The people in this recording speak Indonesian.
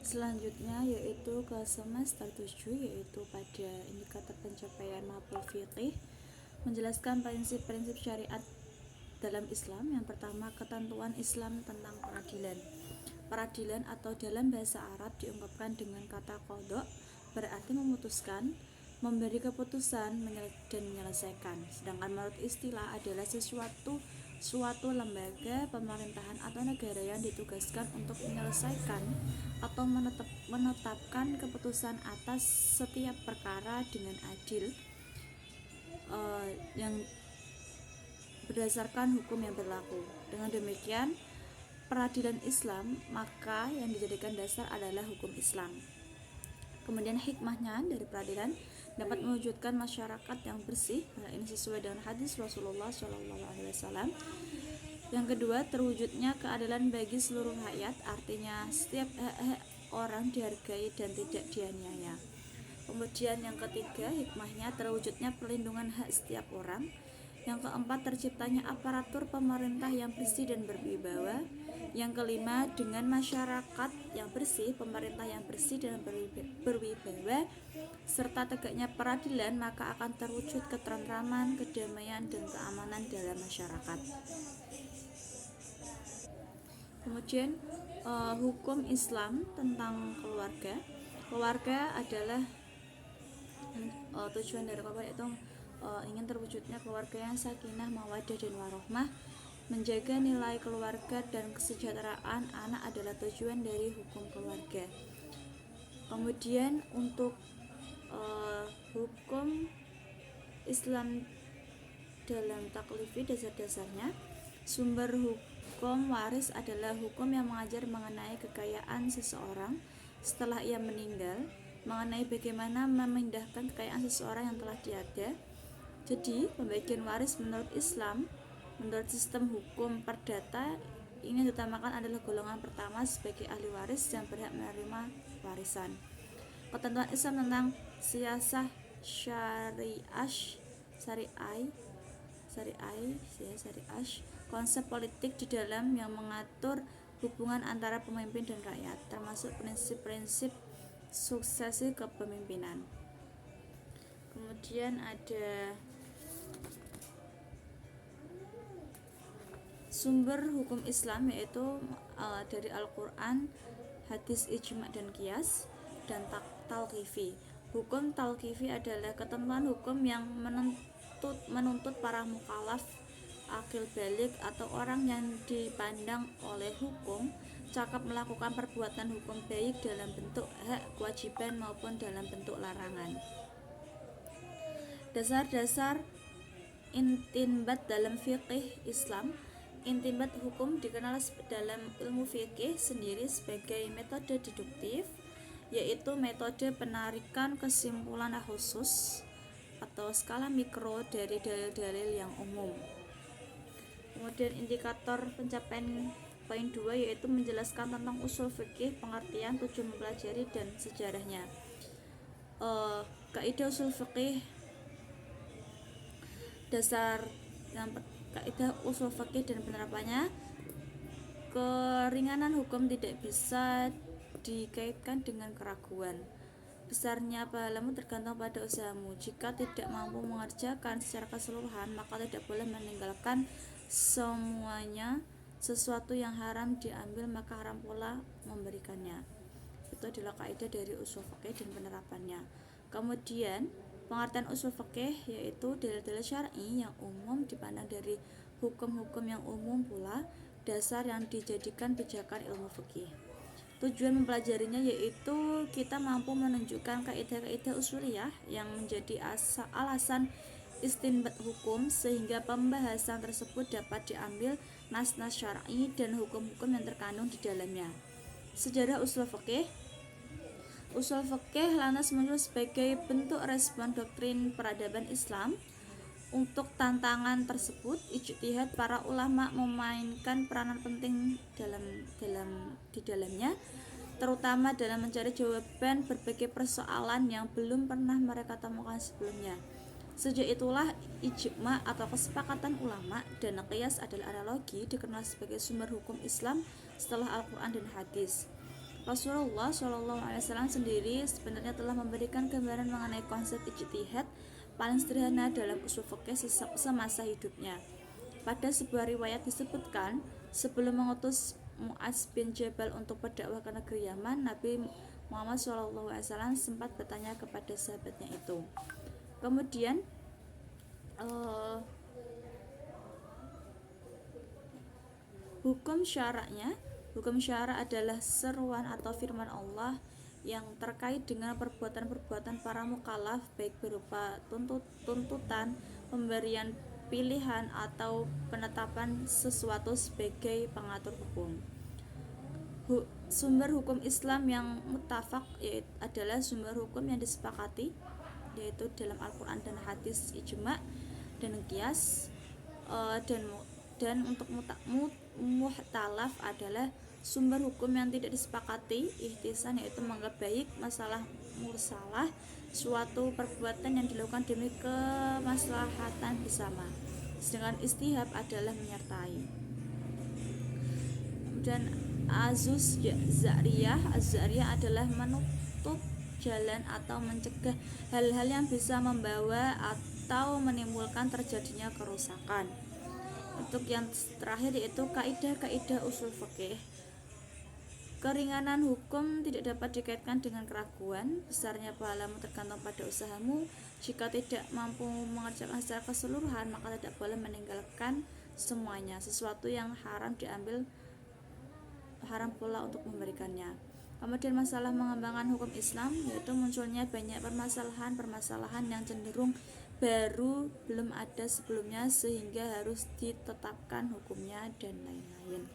Selanjutnya yaitu ke semester 7, yaitu pada indikator pencapaian mapel fiqih, menjelaskan prinsip-prinsip syariat dalam Islam. Yang pertama, ketentuan Islam tentang peradilan. Peradilan atau dalam bahasa Arab diungkapkan dengan kata qadha, berarti memutuskan, memberi keputusan, dan menyelesaikan. Sedangkan menurut istilah adalah suatu lembaga pemerintahan atau negara yang ditugaskan untuk menyelesaikan atau menetapkan keputusan atas setiap perkara dengan adil, yang berdasarkan hukum yang berlaku. Dengan demikian, peradilan Islam maka yang dijadikan dasar adalah hukum Islam. Kemudian hikmahnya dari peradilan dapat mewujudkan masyarakat yang bersih. Hal ini sesuai dengan hadis Rasulullah SAW. Yang kedua, terwujudnya keadilan bagi seluruh rakyat, artinya setiap hak orang dihargai dan tidak dianiaya. Kemudian yang ketiga, hikmahnya terwujudnya perlindungan hak setiap orang. Yang keempat, terciptanya aparatur pemerintah yang bersih dan berwibawa. Yang kelima, dengan masyarakat yang bersih, pemerintah yang bersih dan berwibawa, serta tegaknya peradilan, maka akan terwujud ketentraman, kedamaian, dan keamanan dalam masyarakat. Kemudian hukum Islam tentang keluarga. Keluarga adalah tujuan dari keluarga, yaitu ingin terwujudnya keluarga yang sakinah, mawaddah, dan warohmah. Menjaga nilai keluarga dan kesejahteraan anak adalah tujuan dari hukum keluarga. Kemudian untuk hukum Islam dalam taklifi, dasar-dasarnya, sumber hukum waris adalah hukum yang mengajar mengenai kekayaan seseorang setelah ia meninggal, mengenai bagaimana memindahkan kekayaan seseorang yang telah tiada. Jadi, pembagian waris menurut Islam, menurut sistem hukum perdata, ini diutamakan adalah golongan pertama sebagai ahli waris yang berhak menerima warisan. Ketentuan Islam tentang siasah syariah, konsep politik di dalam yang mengatur hubungan antara pemimpin dan rakyat, termasuk prinsip-prinsip suksesi kepemimpinan. Kemudian ada sumber hukum Islam, yaitu dari Al-Quran, hadis, ijma, dan qiyas, dan talqifi. Hukum talqifi adalah ketentuan hukum yang menuntut para mukallaf, akil balik, atau orang yang dipandang oleh hukum cakap melakukan perbuatan hukum baik dalam bentuk hak, kewajiban, maupun dalam bentuk larangan. Dasar-dasar intinbat dalam fiqih Islam. Intinbat hukum dikenal dalam ilmu fikih sendiri sebagai metode deduktif, yaitu metode penarikan kesimpulan khusus atau skala mikro dari dalil-dalil yang umum. Kemudian indikator pencapaian poin 2, yaitu menjelaskan tentang usul fikih, pengertian, tujuan mempelajari, dan sejarahnya. Kaidah usul fikih, dasar yang kaidah usul fikih dan penerapannya. Keringanan hukum tidak bisa dikaitkan dengan keraguan. Besarnya pahalmu tergantung pada usahamu. Jika tidak mampu mengerjakan secara keseluruhan, maka tidak boleh meninggalkan semuanya. Sesuatu yang haram diambil, maka haram pula memberikannya. Itu adalah kaidah dari usul fikih dan penerapannya. Kemudian pengertian usul fikih yaitu dalil-dalil syar'i yang umum dipandang dari hukum-hukum yang umum pula, dasar yang dijadikan pijakan ilmu fikih. Tujuan mempelajarinya yaitu kita mampu menunjukkan kaidah-kaidah usuliyah yang menjadi alasan istinbat hukum, sehingga pembahasan tersebut dapat diambil nas-nas syar'i dan hukum-hukum yang terkandung di dalamnya. Sejarah usul fikih. Usul fikih lantas muncul sebagai bentuk respon doktrin peradaban Islam. Untuk tantangan tersebut, ijtihad para ulama memainkan peranan penting di dalamnya, terutama dalam mencari jawaban berbagai persoalan yang belum pernah mereka temukan sebelumnya. Sejak itulah ijma atau kesepakatan ulama dan qiyas adalah analogi dikenal sebagai sumber hukum Islam setelah Al-Quran dan hadis. Rasulullah Shallallahu Alaihi Wasallam sendiri sebenarnya telah memberikan gambaran mengenai konsep ijtihad paling sederhana dalam usul fikih semasa hidupnya. Pada sebuah riwayat disebutkan, sebelum mengutus Mu'adz bin Jabal untuk berdakwah ke negeri Yaman, Nabi Muhammad SAW sempat bertanya kepada sahabatnya itu. Kemudian hukum syara adalah seruan atau firman Allah yang terkait dengan perbuatan-perbuatan para mukallaf, baik berupa tuntutan, pemberian pilihan, atau penetapan sesuatu sebagai pengatur hukum. Sumber hukum Islam yang muttafaq adalah sumber hukum yang disepakati, yaitu dalam Al-Quran dan hadis ijma dan qiyas, dan untuk muhtalaf adalah sumber hukum yang tidak disepakati, ihtisan, yaitu menganggap baik masalah mursalah, suatu perbuatan yang dilakukan demi kemaslahatan bersama. Sedangkan istihab adalah menyertai. Dan Az-Zariyah adalah menutup jalan atau mencegah hal-hal yang bisa membawa atau menimbulkan terjadinya kerusakan. Untuk yang terakhir yaitu kaidah-kaidah usul fikih. Keringanan hukum tidak dapat dikaitkan dengan keraguan. Besarnya pahalamu tergantung pada usahamu. Jika tidak mampu mengerjakan secara keseluruhan, maka tidak boleh meninggalkan semuanya. Sesuatu yang haram diambil, haram pula untuk memberikannya. Kemudian masalah mengembangkan hukum Islam, yaitu munculnya banyak permasalahan yang cenderung baru, belum ada sebelumnya, sehingga harus ditetapkan hukumnya dan lain-lain.